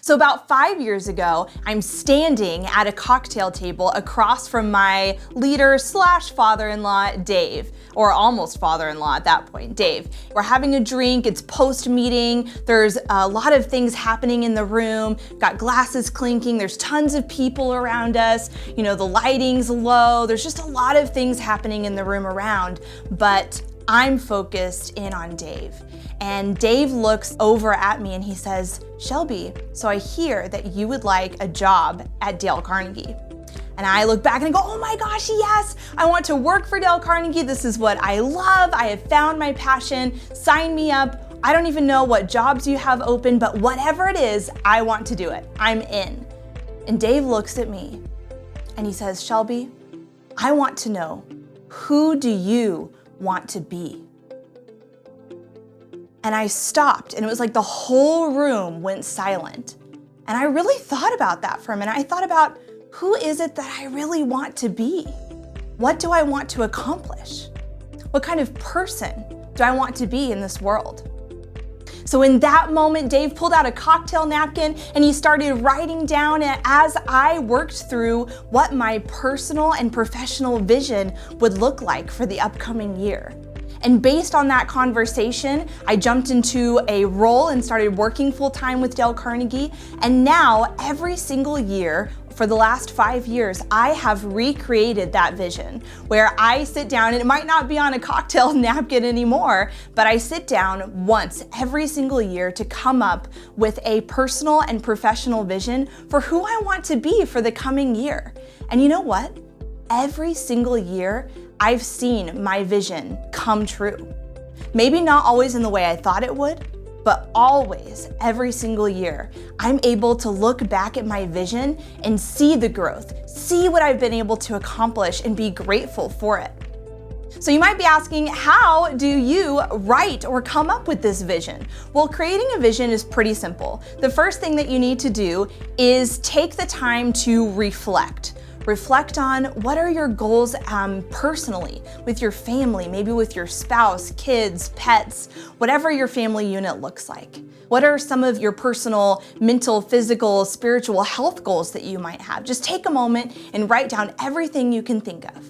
So about 5 years ago, I'm standing at a cocktail table across from my leader slash father-in-law, Dave, or almost father-in-law at that point, Dave. We're having a drink, it's post-meeting, there's a lot of things happening in the room, got glasses clinking, there's tons of people around us, you know, the lighting's low, there's just a lot of things happening in the room around, but I'm focused in on Dave. And Dave looks over at me and he says, "Shelby, so I hear that you would like a job at Dale Carnegie." And I look back and I go, "Oh my gosh, yes, I want to work for Dale Carnegie. This is what I love. I have found my passion. Sign me up. I don't even know what jobs you have open, but whatever it is, I want to do it. I'm in." And Dave looks at me and he says, "Shelby, I want to know, who do you want to be?" And I stopped, and it was like the whole room went silent. And I really thought about that for a minute. I thought about, who is it that I really want to be? What do I want to accomplish? What kind of person do I want to be in this world? So in that moment, Dave pulled out a cocktail napkin and he started writing down as I worked through what my personal and professional vision would look like for the upcoming year. And based on that conversation, I jumped into a role and started working full-time with Dale Carnegie. And now every single year, for the last 5 years, I have recreated that vision where I sit down, and it might not be on a cocktail napkin anymore, but I sit down once every single year to come up with a personal and professional vision for who I want to be for the coming year. And you know what? Every single year, I've seen my vision come true. Maybe not always in the way I thought it would, but always, every single year, I'm able to look back at my vision and see the growth, see what I've been able to accomplish, and be grateful for it. So you might be asking, how do you write or come up with this vision? Well, creating a vision is pretty simple. The first thing that you need to do is take the time to reflect. Reflect on, what are your goals personally, with your family, maybe with your spouse, kids, pets, whatever your family unit looks like. What are some of your personal, mental, physical, spiritual health goals that you might have? Just take a moment and write down everything you can think of.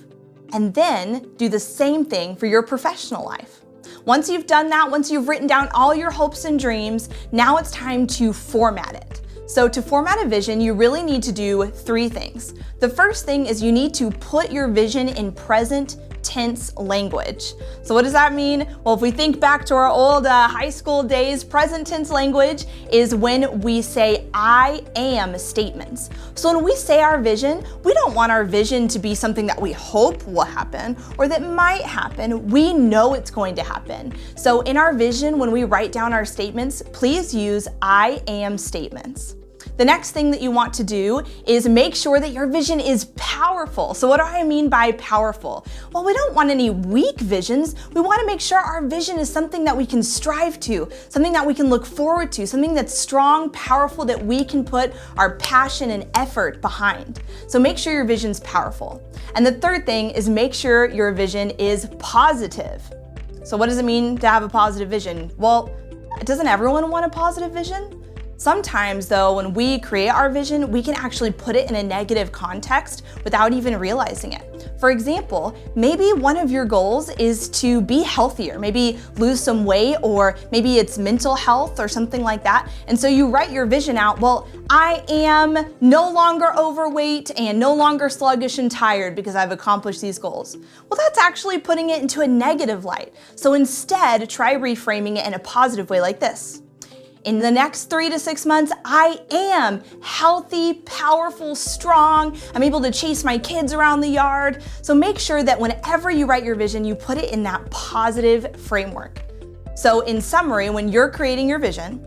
And then do the same thing for your professional life. Once you've done that, once you've written down all your hopes and dreams, now it's time to format it. So to format a vision, you really need to do 3 things. The first thing is you need to put your vision in present tense language. So what does that mean? Well, if we think back to our old high school days, present tense language is when we say I am statements. So when we say our vision, we don't want our vision to be something that we hope will happen or that might happen. We know it's going to happen. So in our vision, when we write down our statements, please use I am statements. The next thing that you want to do is make sure that your vision is powerful. So what do I mean by powerful? Well, we don't want any weak visions. We want to make sure our vision is something that we can strive to, something that we can look forward to, something that's strong, powerful, that we can put our passion and effort behind. So make sure your vision's powerful. And the third thing is make sure your vision is positive. So what does it mean to have a positive vision? Well, doesn't everyone want a positive vision? Sometimes though, when we create our vision, we can actually put it in a negative context without even realizing it. For example, maybe one of your goals is to be healthier, maybe lose some weight, or maybe it's mental health or something like that. And so you write your vision out, well, I am no longer overweight and no longer sluggish and tired because I've accomplished these goals. Well, that's actually putting it into a negative light. So instead, try reframing it in a positive way like this. In the next 3 to 6 months, I am healthy, powerful, strong. I'm able to chase my kids around the yard. So make sure that whenever you write your vision, you put it in that positive framework. So in summary, when you're creating your vision,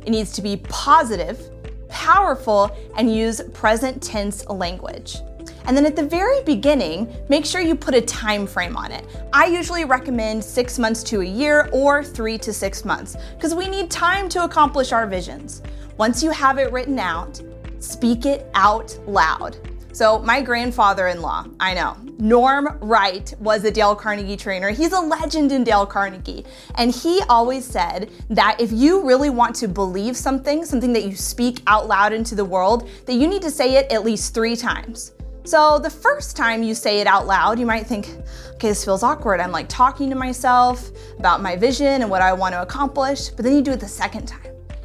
it needs to be positive, powerful, and use present tense language. And then at the very beginning, make sure you put a time frame on it. I usually recommend 6 months to a year or 3 to 6 months because we need time to accomplish our visions. Once you have it written out, speak it out loud. So my grandfather-in-law, I know, Norm Wright, was a Dale Carnegie trainer. He's a legend in Dale Carnegie. And he always said that if you really want to believe something that you speak out loud into the world, that you need to say it at least 3 times. So the first time you say it out loud, you might think, okay, this feels awkward. I'm like talking to myself about my vision and what I want to accomplish. But then you do it the second time.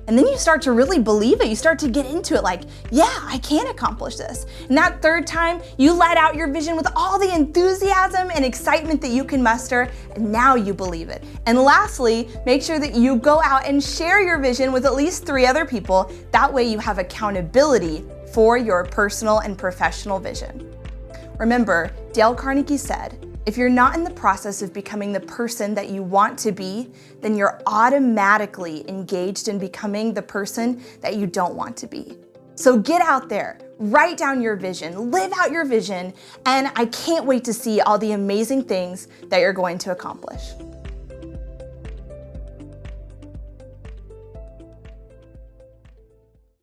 And then you start to really believe it. You start to get into it like, yeah, I can accomplish this. And that third time, you let out your vision with all the enthusiasm and excitement that you can muster, and now you believe it. And lastly, make sure that you go out and share your vision with at least 3 other people. That way you have accountability for your personal and professional vision. Remember, Dale Carnegie said, if you're not in the process of becoming the person that you want to be, then you're automatically engaged in becoming the person that you don't want to be. So get out there, write down your vision, live out your vision, and I can't wait to see all the amazing things that you're going to accomplish.